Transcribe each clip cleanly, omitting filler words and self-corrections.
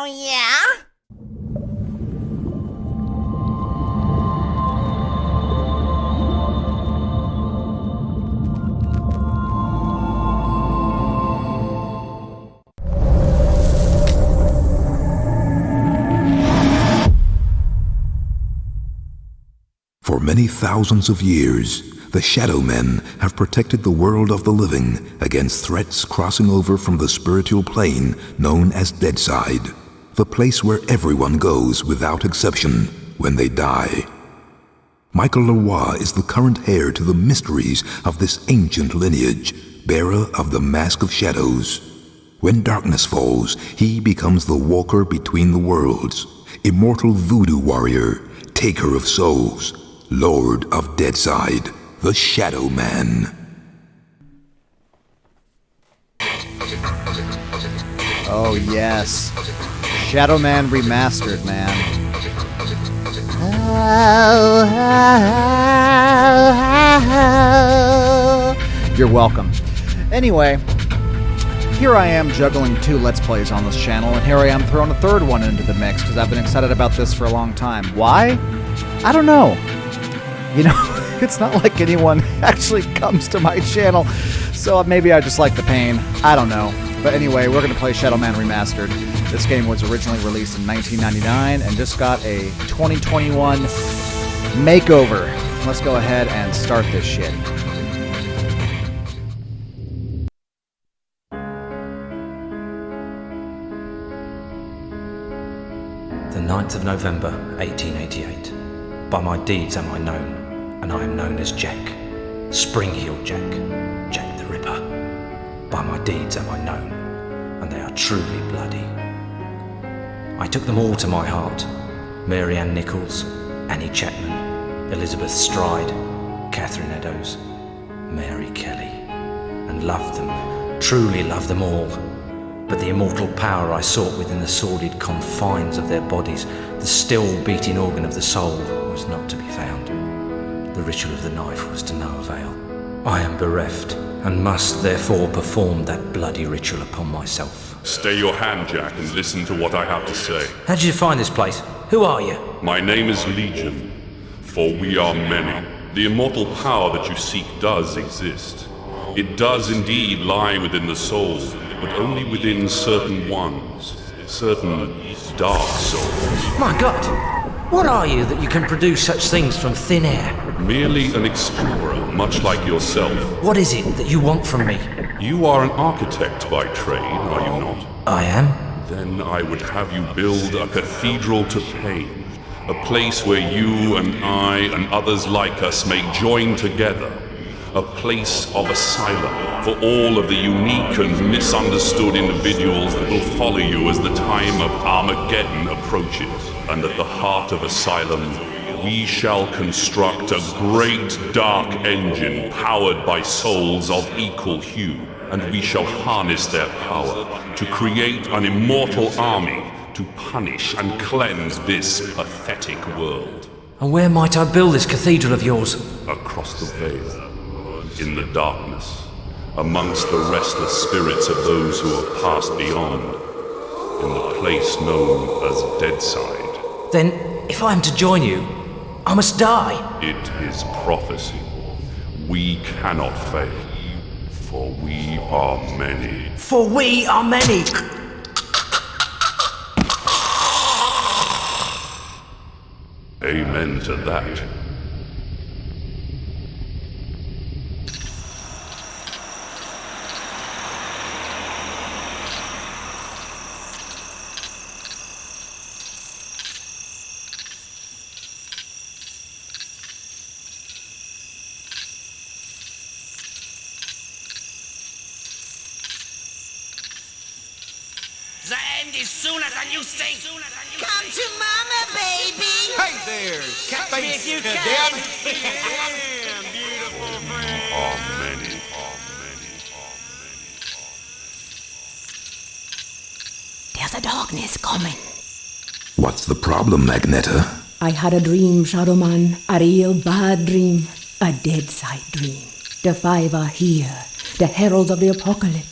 Oh, yeah? For many thousands of years, the Shadowmen have protected the world of the living against threats crossing over from the spiritual plane known as Deadside, the place where everyone goes without exception when they die. Michael Leroy is the current heir to the mysteries of this ancient lineage, bearer of the Mask of Shadows. When darkness falls, he becomes the walker between the worlds, immortal voodoo warrior, taker of souls, Lord of Deadside, the Shadowman. Oh yes, Shadowman Remastered, man. You're welcome. Anyway, here I am juggling 2 Let's Plays on this channel, and here I am throwing a 3rd one into the mix because I've been excited about this for a long time. Why? I don't know. You know, it's not like anyone actually comes to my channel, so maybe I just like the pain. I don't know. But anyway, we're going to play Shadowman Remastered. This game was originally released in 1999 and just got a 2021 makeover. Let's go ahead and start this shit. The 9th of November, 1888. By my deeds am I known, and I am known as Jack, Spring-Heeled Jack, Jack the Ripper. By my deeds am I known, and they are truly bloody. I took them all to my heart, Mary Ann Nichols, Annie Chapman, Elizabeth Stride, Catherine Eddowes, Mary Kelly, and loved them, truly loved them all. But the immortal power I sought within the sordid confines of their bodies, the still beating organ of the soul, was not to be found. The ritual of the knife was to no avail. I am bereft, and must therefore perform that bloody ritual upon myself. Stay your hand, Jack, and listen to what I have to say. How did you find this place? Who are you? My name is Legion, for we are many. The immortal power that you seek does exist. It does indeed lie within the soul, but only within certain ones, certain dark souls. My God! What are you that you can produce such things from thin air? Merely an explorer, much like yourself. What is it that you want from me? You are an architect by trade, are you not? I am. Then I would have you build a cathedral to pain, a place where you and I and others like us may join together. A place of asylum for all of the unique and misunderstood individuals that will follow you as the time of Armageddon approaches. And at the heart of asylum, we shall construct a great dark engine powered by souls of equal hue, and we shall harness their power to create an immortal army to punish and cleanse this pathetic world. And where might I build this cathedral of yours? Across the veil. In the darkness, amongst the restless spirits of those who have passed beyond, in the place known as Deadside. Then, if I am to join you, I must die. It is prophecy. We cannot fail, for we are many. For we are many! Amen to that. The end is sooner than you think. Come to mama, baby! Hey there, catface you cadet. can. Damn, beautiful friend. Are many. There's a darkness coming. What's the problem, Magneta? I had a dream, Shadowman. A real bad dream. A Deadside dream. The 5 are here. The heralds of the apocalypse.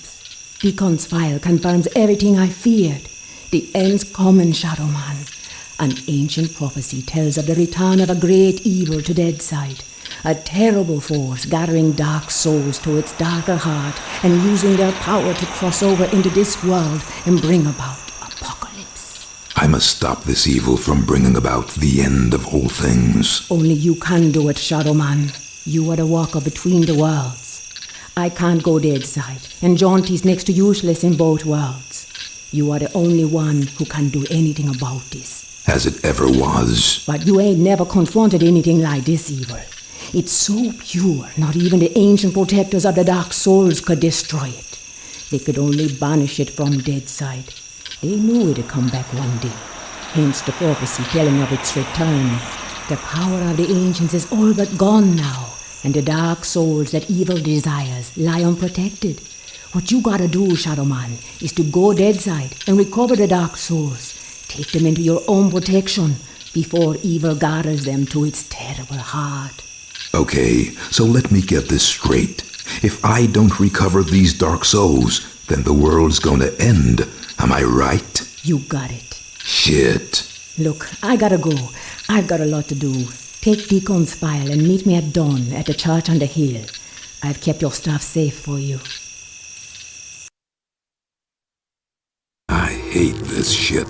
Deacon's file confirms everything I feared. The end's coming, Shadowman. An ancient prophecy tells of the return of a great evil to Deadside. A terrible force gathering dark souls to its darker heart and using their power to cross over into this world and bring about apocalypse. I must stop this evil from bringing about the end of all things. Only you can do it, Shadowman. You are the walker between the worlds. I can't go Deadside, and Jaunty's next to useless in both worlds. You are the only one who can do anything about this. As it ever was. But you ain't never confronted anything like this evil. It's so pure, not even the ancient protectors of the Dark Souls could destroy it. They could only banish it from Deadside. They knew it'd come back one day, hence the prophecy telling of its return. The power of the ancients is all but gone now, and the Dark Souls that evil desires lie unprotected. What you gotta do, Shadowman, is to go Deadside and recover the Dark Souls. Take them into your own protection before evil gathers them to its terrible heart. Okay, so let me get this straight. If I don't recover these dark souls, then the world's gonna end. Am I right? You got it. Shit. Look, I gotta go. I've got a lot to do. Take Deacon's file and meet me at dawn at the church on the hill. I've kept your stuff safe for you. I hate this shit.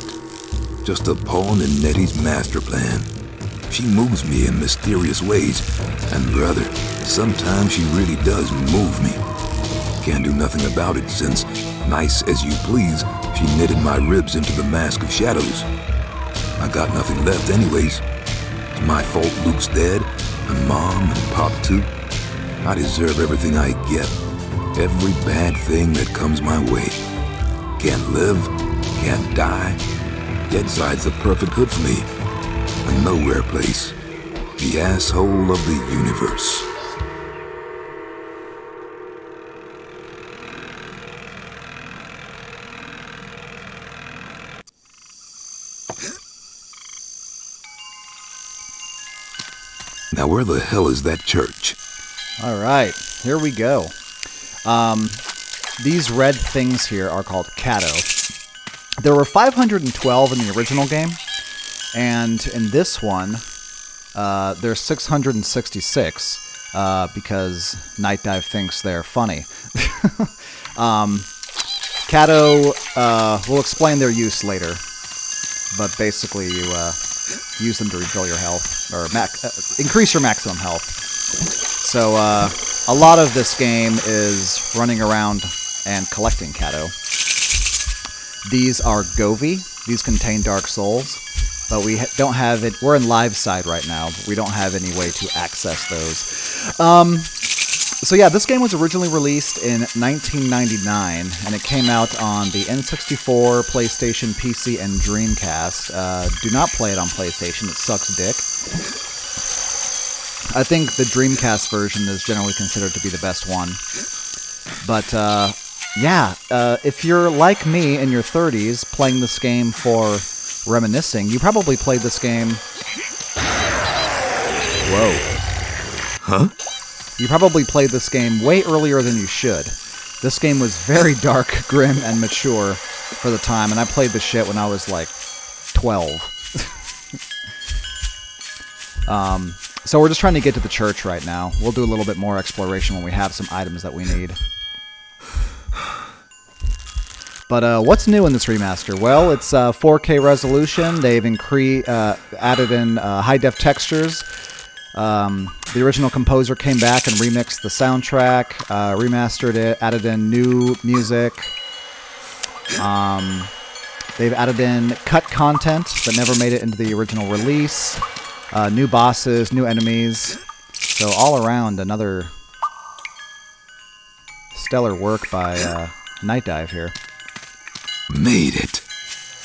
Just a pawn in Nettie's master plan. She moves me in mysterious ways, and brother, sometimes she really does move me. Can't do nothing about it since, nice as you please, she knitted my ribs into the mask of shadows. I got nothing left anyways. It's my fault Luke's dead, and Mom and Pop too. I deserve everything I get. Every bad thing that comes my way. Can't live, can't die. Deadside's the perfect hood for me. A nowhere place. The asshole of the universe. Now where the hell is that church? All right, here we go. These red things here are called Cato. There were 512 in the original game, and in this one, there's 666 because Night Dive thinks they're funny. Cato, we'll explain their use later, but basically you use them to refill your health, or increase your maximum health. So a lot of this game is running around and collecting Cato. These are Govi. These contain Dark Souls, but we don't have it. We're in live side right now, but we don't have any way to access those. So yeah, this game was originally released in 1999, and it came out on the N64, PlayStation, PC, and Dreamcast. Do not play it on PlayStation. It sucks dick. I think the Dreamcast version is generally considered to be the best one. But yeah, if you're like me in your 30s playing this game for reminiscing, you probably played this game... Whoa. Huh? You probably played this game way earlier than you should. This game was very dark, grim, and mature for the time, and I played this shit when I was like 12. So we're just trying to get to the church right now. We'll do a little bit more exploration when we have some items that we need. But what's new in this remaster? Well, it's 4K resolution. They've added in high-def textures. The original composer came back and remixed the soundtrack, remastered it, added in new music. They've added in cut content that never made it into the original release. New bosses, new enemies. So all around, another stellar work by Night Dive here. Made it.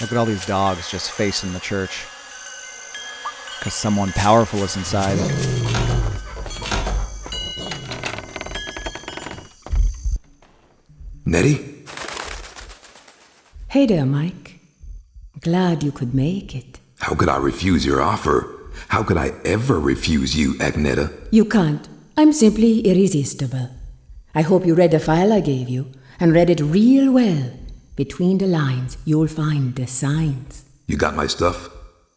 Look at all these dogs just facing the church. Because someone powerful is inside. Nettie? Hey there, Mike. Glad you could make it. How could I refuse your offer? How could I ever refuse you, Agneta? You can't. I'm simply irresistible. I hope you read the file I gave you, and read it real well. Between the lines, you'll find the signs. You got my stuff?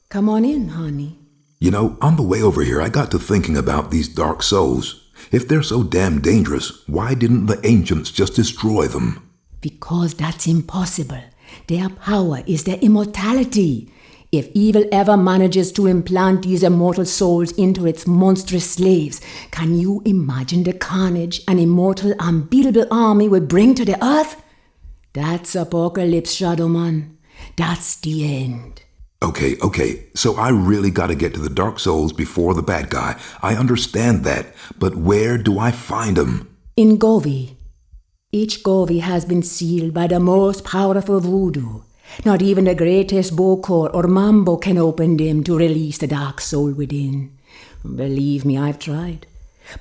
Come on in, honey. You know, on the way over here, I got to thinking about these dark souls. If they're so damn dangerous, why didn't the ancients just destroy them? Because that's impossible. Their power is their immortality. If evil ever manages to implant these immortal souls into its monstrous slaves, can you imagine the carnage an immortal, unbeatable army would bring to the earth? That's apocalypse, Shadowman. That's the end. Okay, so I really gotta get to the Dark Souls before the bad guy. I understand that, but where do I find him? In Govi. Each Govi has been sealed by the most powerful voodoo. Not even the greatest Bokor or Mambo can open them to release the dark soul within. Believe me, I've tried.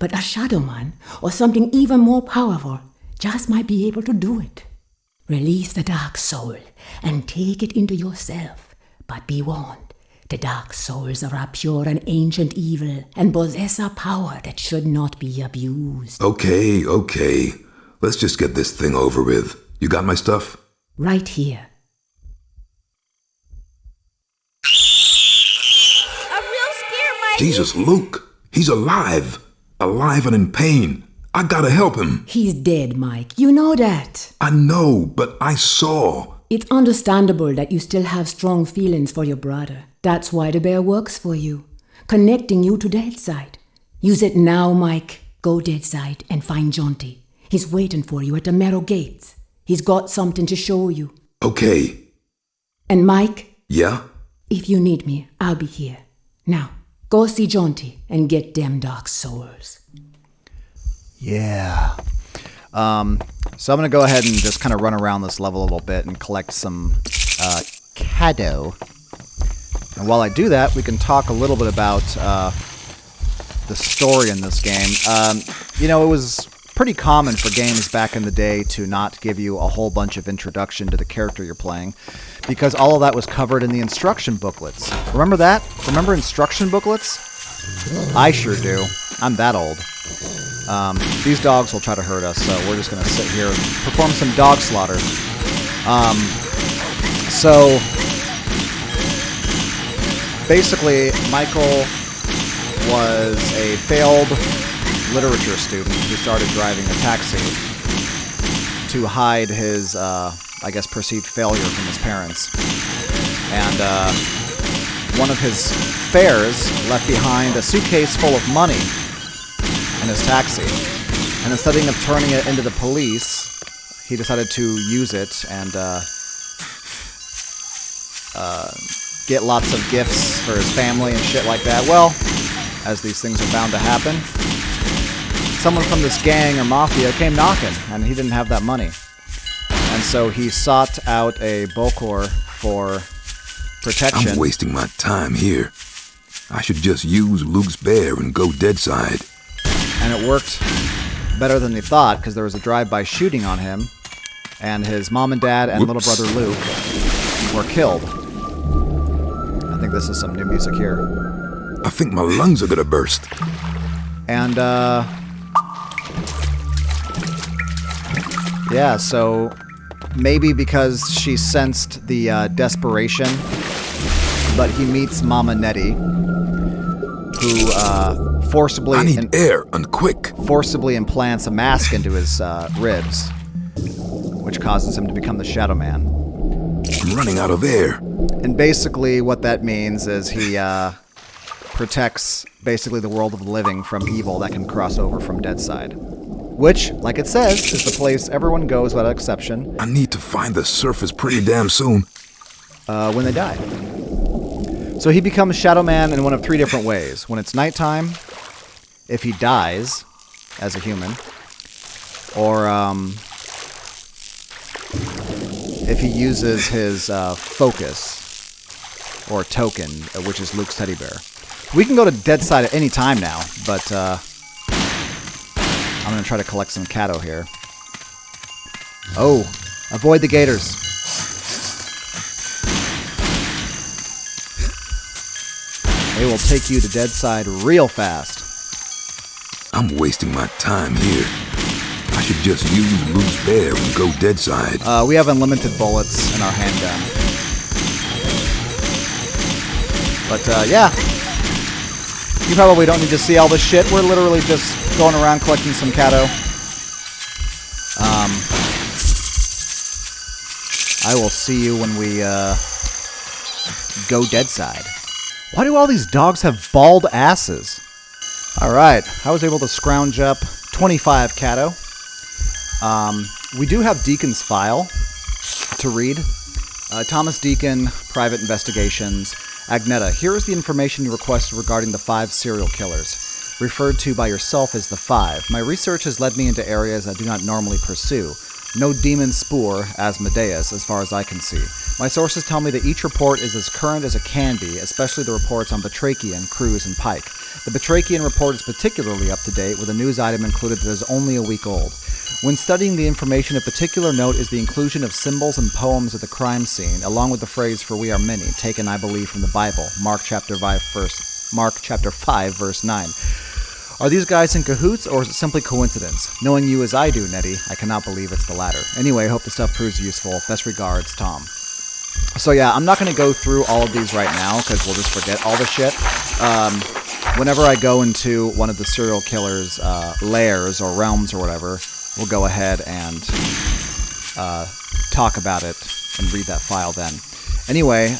But a Shadowman, or something even more powerful, just might be able to do it. Release the dark soul and take it into yourself. But be warned, the dark souls are a pure and ancient evil and possess a power that should not be abused. Okay. Let's just get this thing over with. You got my stuff? Right here. A real scare, Mike. Jesus, Luke! He's alive! Alive and in pain! I gotta help him! He's dead, Mike. You know that. I know, but I saw. It's understandable that you still have strong feelings for your brother. That's why the bear works for you, connecting you to Deadside. Use it now, Mike. Go Deadside and find Jonty. He's waiting for you at the Marrow Gates. He's got something to show you. Okay. And Mike? Yeah? If you need me, I'll be here. Now, go see Jonty and get them dark souls. Yeah. So I'm going to go ahead and just kind of run around this level a little bit and collect some Cado. And while I do that, we can talk a little bit about the story in this game. You know, it was pretty common for games back in the day to not give you a whole bunch of introduction to the character you're playing, because all of that was covered in the instruction booklets. Remember that? Remember instruction booklets? I sure do. I'm that old. These dogs will try to hurt us, so we're just going to sit here and perform some dog slaughter. So, basically, Michael was a failed literature student who started driving a taxi to hide his, I guess, perceived failure from his parents. And one of his fares left behind a suitcase full of money in his taxi. And instead of turning it into the police, he decided to use it and get lots of gifts for his family and shit like that. Well, as these things are bound to happen, someone from this gang or mafia came knocking, and he didn't have that money. And so he sought out a Bokor for protection. I'm wasting my time here. I should just use Luke's bear and go Deadside. And it worked better than they thought, because there was a drive-by shooting on him, and his mom and dad and little brother Luke were killed. I think this is some new music here. I think my lungs are gonna burst. And, yeah, so maybe because she sensed the desperation, but he meets Mama Nettie, who forcibly... I need air, and quick. Forcibly implants a mask into his ribs, which causes him to become the Shadow Man. I'm running out of air. And basically what that means is he protects basically the world of the living from evil that can cross over from Deadside. Which, like it says, is the place everyone goes without exception. I need to find the surface pretty damn soon. When they die. So he becomes Shadow Man in one of three different ways. When it's nighttime, if he dies as a human, or if he uses his focus or token, which is Luke's teddy bear. We can go to Deadside at any time now, but I'm going to try to collect some Cado here. Oh, avoid the gators. They will take you to Deadside real fast. I'm wasting my time here. I should just use Loose Bear and go Deadside. We have unlimited bullets in our handgun. But, yeah. You probably don't need to see all this shit. We're literally just going around collecting some Cato. I will see you when we, go Deadside. Why do all these dogs have bald asses? Alright, I was able to scrounge up 25 Cato. We do have Deacon's file to read. Thomas Deacon, Private Investigations. Agneta, here is the information you requested regarding the 5 serial killers, referred to by yourself as the 5. My research has led me into areas I do not normally pursue. No demon spoor, Asmodeus, as far as I can see. My sources tell me that each report is as current as it can be, especially the reports on Batrachian, Cruz, and Pike. The Batrachian report is particularly up to date, with a news item included that is only a week old. When studying the information, a particular note is the inclusion of symbols and poems at the crime scene, along with the phrase "for we are many," taken, I believe, from the Bible, Mark chapter 5, verse 9. Are these guys in cahoots, or is it simply coincidence? Knowing you as I do, Nettie, I cannot believe it's the latter. Anyway, I hope the stuff proves useful. Best regards, Tom. So yeah, I'm not going to go through all of these right now, because we'll just forget all the shit. Whenever I go into one of the serial killers' lairs or realms or whatever, we'll go ahead and talk about it and read that file then. Anyway,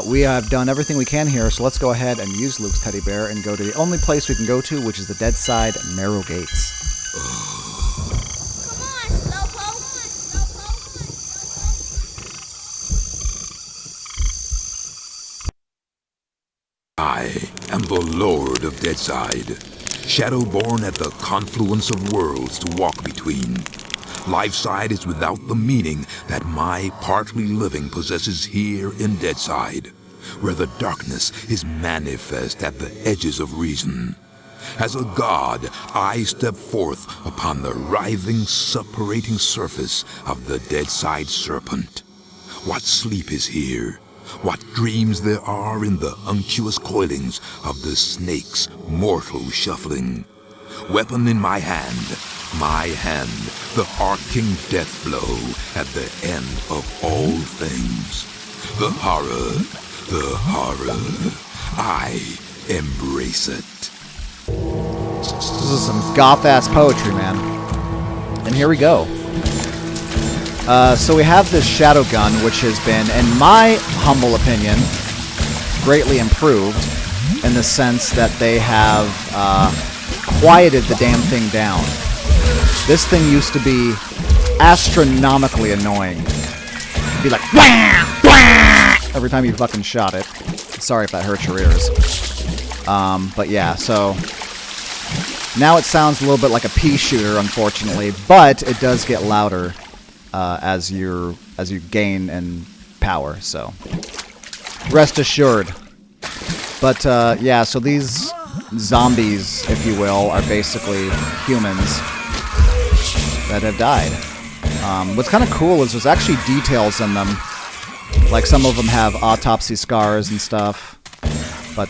we have done everything we can here, so let's go ahead and use Luke's teddy bear and go to the only place we can go to, which is the Deadside Narrow Gates. I am the Lord of Deadside, Shadowborn at the confluence of worlds to walk between. Lifeside is without the meaning that my partly living possesses here in Deadside, where the darkness is manifest at the edges of reason. As a god, I step forth upon the writhing, suppurating surface of the Deadside serpent. What sleep is here? What dreams there are in the unctuous coilings of the snake's mortal shuffling. Weapon in my hand, the arcing death blow at the end of all things. The horror, I embrace it. This is some goth-ass poetry, man. And here we go. So we have this shadow gun, which has been, in my humble opinion, greatly improved in the sense that they have quieted the damn thing down. This thing used to be astronomically annoying. It'd be like, wah, wah, every time you fucking shot it. Sorry if that hurts your ears. But yeah, so now it sounds a little bit like a pea shooter, unfortunately, but it does get louder as you gain in power. So rest assured. But yeah, so these zombies, if you will, are basically humans that have died. What's kind of cool is there's actually details in them. Like some of them have autopsy scars and stuff. But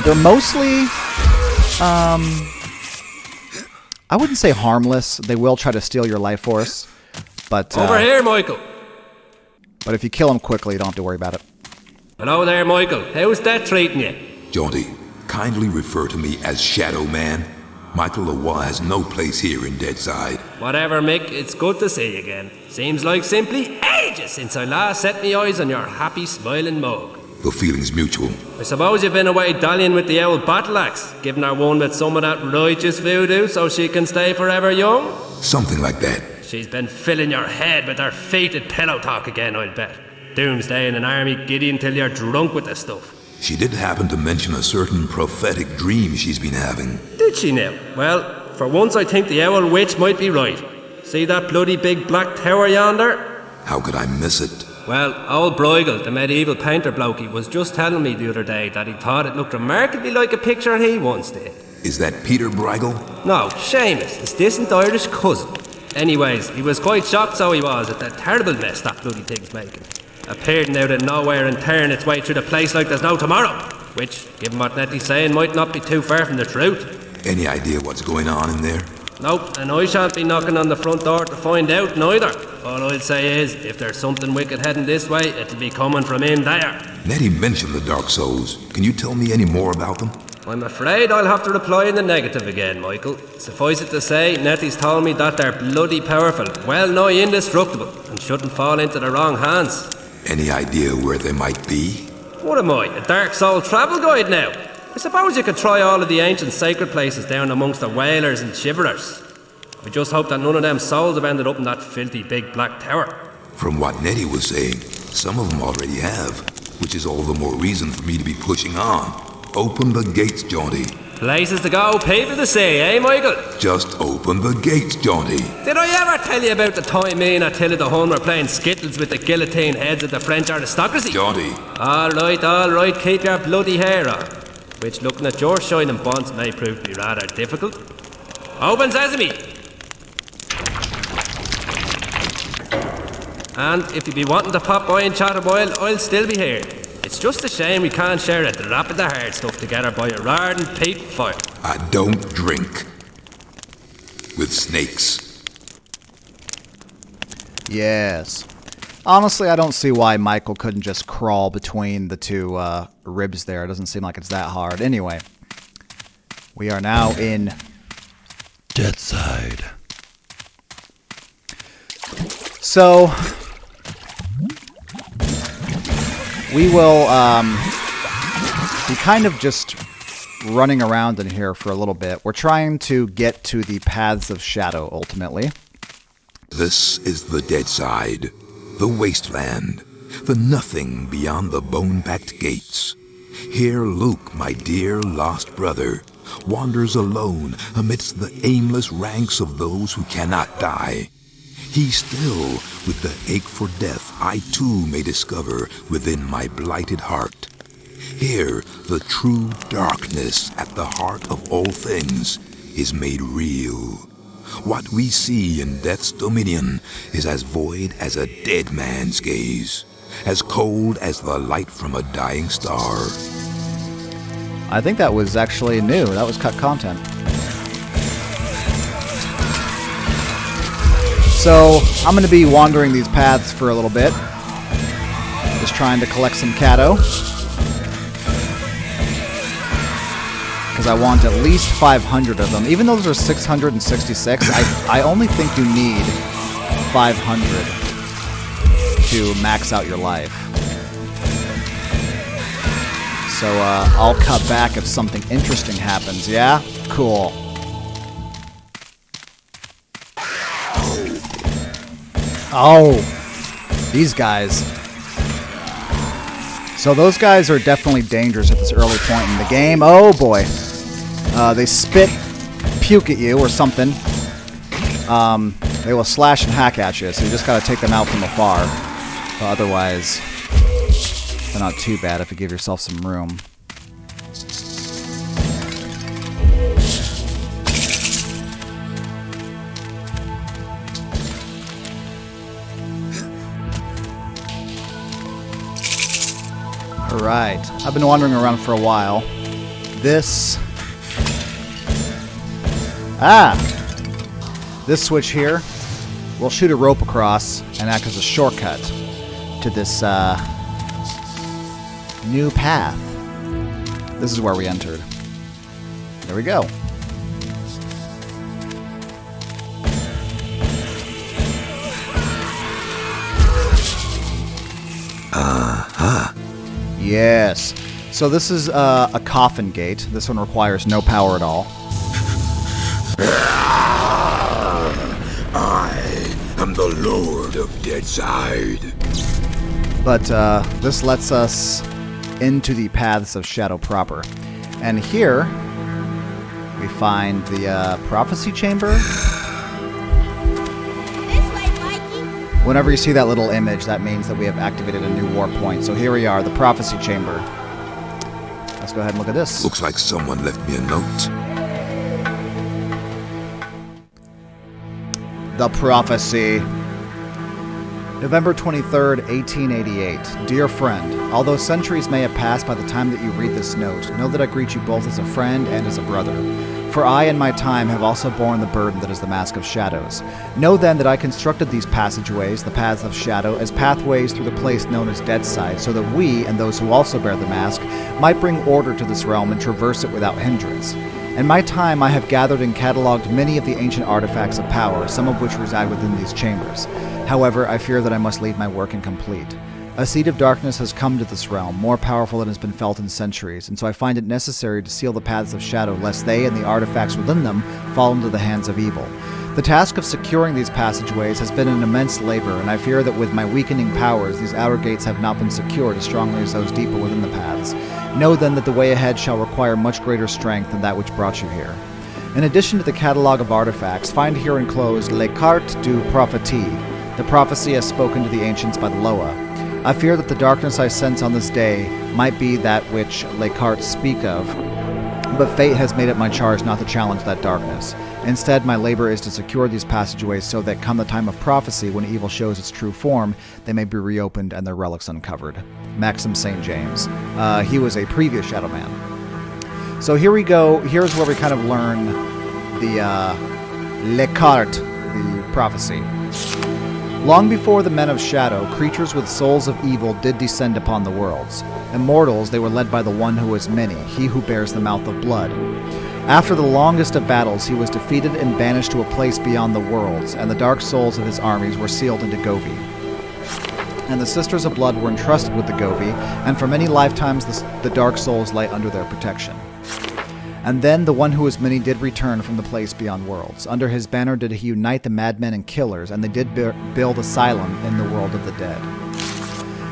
they're mostly, I wouldn't say harmless. They will try to steal your life force. But over here, Michael. But if you kill them quickly, you don't have to worry about it. Hello there, Michael. How's that treating you? Jaunty, kindly refer to me as Shadowman. Michael Leroy has no place here in Deadside. Whatever, Mick. It's good to see you again. Seems like simply ages since I last set me eyes on your happy, smiling mug. The feeling's mutual. I suppose you've been away dallying with the old battle axe, giving her one with some of that righteous voodoo so she can stay forever young? Something like that. She's been filling your head with her fated pillow talk again, I'll bet. Doomsday in an army giddy until you're drunk with the stuff. She did happen to mention a certain prophetic dream she's been having. Did she now? Well, for once I think the owl witch might be right. See that bloody big black tower yonder? How could I miss it? Well, old Bruegel, the medieval painter blokey, was just telling me the other day that he thought it looked remarkably like a picture he once did. Is that Peter Bruegel? No, Seamus, his distant Irish cousin. Anyways, he was quite shocked, so he was, at the terrible mess that bloody thing's making. Appearing out of nowhere and tearing its way through the place like there's no tomorrow. Which, given what Nettie's saying, might not be too far from the truth. Any idea what's going on in there? Nope, and I shan't be knocking on the front door to find out neither. All I'll say is, if there's something wicked heading this way, it'll be coming from in there. Nettie mentioned the Dark Souls. Can you tell me any more about them? I'm afraid I'll have to reply in the negative again, Michael. Suffice it to say, Nettie's told me that they're bloody powerful, well nigh indestructible, and shouldn't fall into the wrong hands. Any idea where they might be? What am I, a Dark Soul travel guide now? I suppose you could try all of the ancient sacred places down amongst the Whalers and Shiverers. I just hope that none of them souls have ended up in that filthy big black tower. From what Nettie was saying, some of them already have, which is all the more reason for me to be pushing on. Open the gates, Jaunty. Places to go, people to see, eh, Michael? Just open the gates, Jaunty. Did I ever tell you about the time me and Attila the Hun were playing skittles with the guillotine heads of the French aristocracy? Jaunty. All right, keep your bloody hair on. Which, looking at your shining bonds, may prove to be rather difficult. Open sesame! And if you be wanting to pop by and chat a while, I'll still be here. It's just a shame we can't share a drop of the hard stuff together by a roaring peat fire. I don't drink with snakes. Yes. Honestly, I don't see why Michael couldn't just crawl between the two ribs there. It doesn't seem like it's that hard. Anyway, we are now in Deadside. So, we will be kind of just running around in here for a little bit. We're trying to get to the Paths of Shadow, ultimately. This is the Deadside, the wasteland, the nothing beyond the bone-packed gates. Here Luke, my dear lost brother, wanders alone amidst the aimless ranks of those who cannot die. He still, with the ache for death I too may discover within my blighted heart. Here, the true darkness at the heart of all things is made real. What we see in Death's dominion is as void as a dead man's gaze, as cold as the light from a dying star. I think that was actually new. That was cut content. So, I'm going to be wandering these paths for a little bit. Just trying to collect some Cato. Because I want at least 500 of them. Even though those are 666, I only think you need 500 to max out your life. So, I'll cut back if something interesting happens, yeah? Cool. Oh, these guys. So those guys are definitely dangerous at this early point in the game. Oh boy. They spit, puke at you or something. They will slash and hack at you, so you just gotta take them out from afar. But otherwise, they're not too bad if you give yourself some room. Alright, I've been wandering around for a while. This switch here will shoot a rope across and act as a shortcut to this new path. This is where we entered. There we go. Yes. So this is a coffin gate. This one requires no power at all. I am the Lord of Deadside. But this lets us into the Paths of Shadow proper. And here we find the prophecy chamber. Whenever you see that little image, that means that we have activated a new warp point. So here we are, the prophecy chamber. Let's go ahead and look at this. Looks like someone left me a note. The prophecy. November 23rd, 1888. Dear friend, although centuries may have passed by the time that you read this note, know that I greet you both as a friend and as a brother. For I in my time have also borne the burden that is the Mask of Shadows. Know then that I constructed these passageways, the Paths of Shadow, as pathways through the place known as Deadside, so that we, and those who also bear the mask, might bring order to this realm and traverse it without hindrance. In my time I have gathered and catalogued many of the ancient artifacts of power, some of which reside within these chambers. However, I fear that I must leave my work incomplete. A seed of darkness has come to this realm, more powerful than has been felt in centuries, and so I find it necessary to seal the Paths of Shadow, lest they and the artifacts within them fall into the hands of evil. The task of securing these passageways has been an immense labor, and I fear that with my weakening powers, these outer gates have not been secured as strongly as those deeper within the paths. Know then that the way ahead shall require much greater strength than that which brought you here. In addition to the catalogue of artifacts, find here enclosed Les Cartes du Prophétie, the prophecy as spoken to the ancients by the Loa. I fear that the darkness I sense on this day might be that which Les Cartes speak of, but fate has made it my charge not to challenge that darkness. Instead, my labor is to secure these passageways so that come the time of prophecy, when evil shows its true form, they may be reopened and their relics uncovered. Maxim St. James. He was a previous Shadowman. So here we go. Here's where we kind of learn the Les Cartes, the prophecy. Long before the men of Shadow, creatures with souls of evil did descend upon the worlds. Immortals, they were led by the one who is many, he who bears the mouth of blood. After the longest of battles, he was defeated and banished to a place beyond the worlds, and the dark souls of his armies were sealed into Govi. And the Sisters of Blood were entrusted with the Govi, and for many lifetimes the dark souls lay under their protection. And then the one who is many did return from the place beyond worlds. Under his banner did he unite the madmen and killers, and they did build asylum in the world of the dead.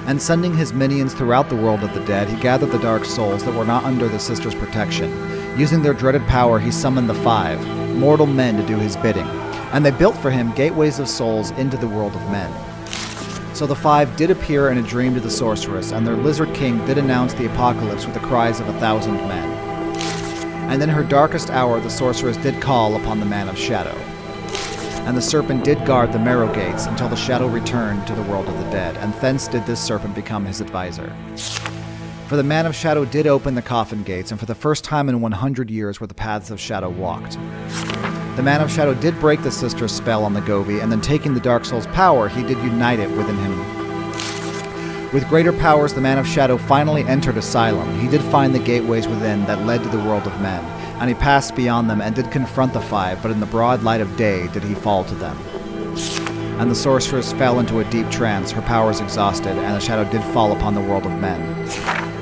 And sending his minions throughout the world of the dead, he gathered the dark souls that were not under the Sisters' protection. Using their dreaded power, he summoned the 5, mortal men, to do his bidding. And they built for him gateways of souls into the world of men. So the 5 did appear in a dream to the sorceress, and their lizard king did announce the apocalypse with the cries of 1,000 men. And in her darkest hour, the sorceress did call upon the man of Shadow. And the serpent did guard the marrow gates until the Shadow returned to the world of the dead, and thence did this serpent become his advisor. For the man of Shadow did open the coffin gates, and for the first time in 100 years were the Paths of Shadow walked. The man of Shadow did break the sister's spell on the Govi, and then taking the Dark Soul's power, he did unite it within him. With greater powers, the man of Shadow finally entered Asylum. He did find the gateways within that led to the world of men, and he passed beyond them and did confront the 5, but in the broad light of day did he fall to them. And the sorceress fell into a deep trance, her powers exhausted, and the Shadow did fall upon the world of men.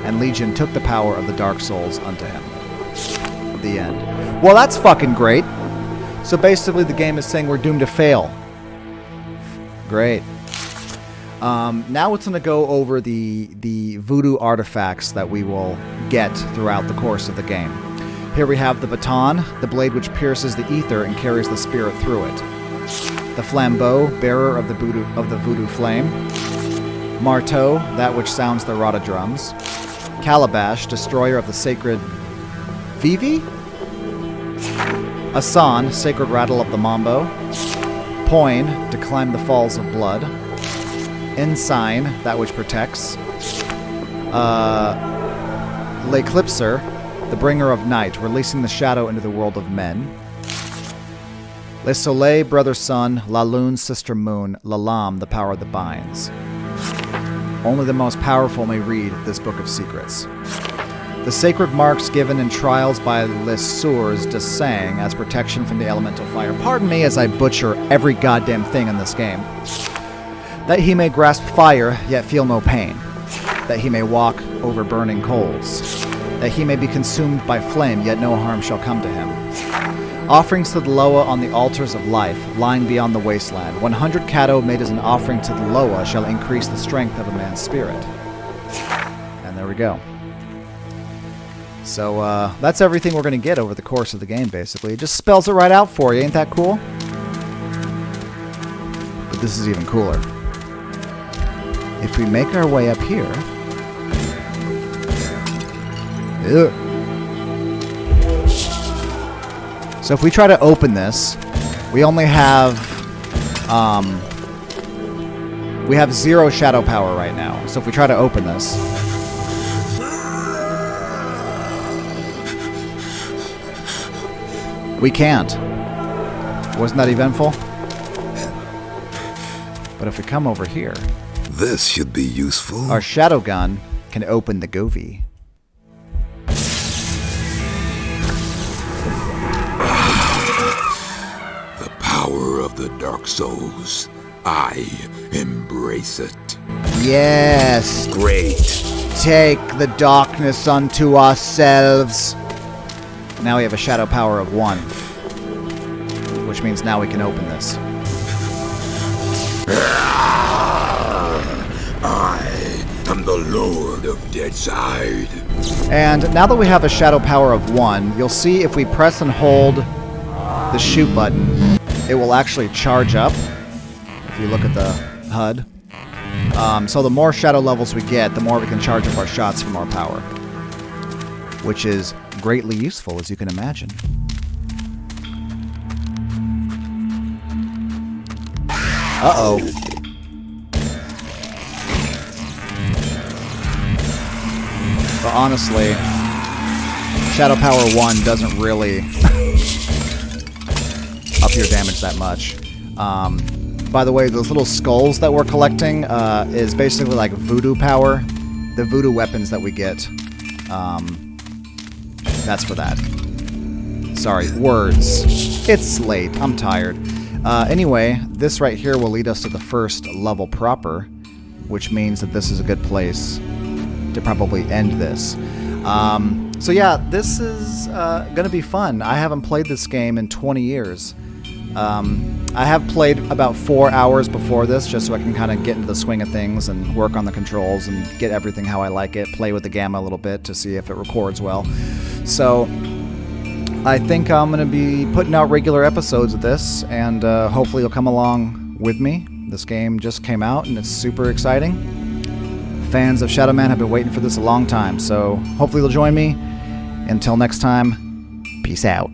And Legion took the power of the Dark Souls unto him. The end. Well, that's fucking great. So basically the game is saying we're doomed to fail. Great. Now it's going to go over the voodoo artifacts that we will get throughout the course of the game. Here we have the baton, the blade which pierces the ether and carries the spirit through it. The flambeau, bearer of the voodoo flame. Marteau, that which sounds the rata drums. Calabash, destroyer of the sacred Vivi. Asan, sacred rattle of the mambo. Poin, to climb the falls of blood. Ensign, that which protects. L'Eclipser, the bringer of night, releasing the shadow into the world of men. Le Soleil, brother sun. La Lune, sister moon. La Lame, the power that binds. Only the most powerful may read this book of secrets. The sacred marks given in trials by Les Soeurs de Sang as protection from the elemental fire. Pardon me as I butcher every goddamn thing in this game. That he may grasp fire, yet feel no pain. That he may walk over burning coals. That he may be consumed by flame, yet no harm shall come to him. Offerings to the Loa on the altars of life, lying beyond the wasteland. 100 Kato made as an offering to the Loa shall increase the strength of a man's spirit. And there we go. So, that's everything we're going to get over the course of the game, basically. It just spells it right out for you. Ain't that cool? But this is even cooler. If we make our way up here... Ugh. So if we try to open this, we only have We have 0 shadow power right now, so if we try to open this... we can't. Wasn't that eventful? But if we come over here... This should be useful. our shadow gun can open the Govi. The power of the Dark Souls. I embrace it. Yes! Great. Take the darkness unto ourselves. Now we have a shadow power of 1. Which means now we can open this. I am the Lord of Deadside. And now that we have a shadow power of 1, you'll see if we press and hold the shoot button, it will actually charge up. If you look at the HUD. So the more shadow levels we get, the more we can charge up our shots for more power. Which is greatly useful, as you can imagine. Uh-oh. But honestly, Shadow Power 1 doesn't really up your damage that much. By the way, those little skulls that we're collecting is basically like voodoo power. The voodoo weapons that we get. That's for that. Sorry, words. It's late. I'm tired. Anyway, this right here will lead us to the first level proper, which means that this is a good place to probably end this. So yeah, this is gonna be fun. I haven't played this game in 20 years. I have played about 4 hours before this, just so I can kind of get into the swing of things and work on the controls and get everything how I like it, play with the gamma a little bit to see if it records well. So I think I'm going to be putting out regular episodes of this, and hopefully you'll come along with me. This game just came out, and it's super exciting. Fans of Shadowman have been waiting for this a long time, so hopefully you'll join me. Until next time, peace out.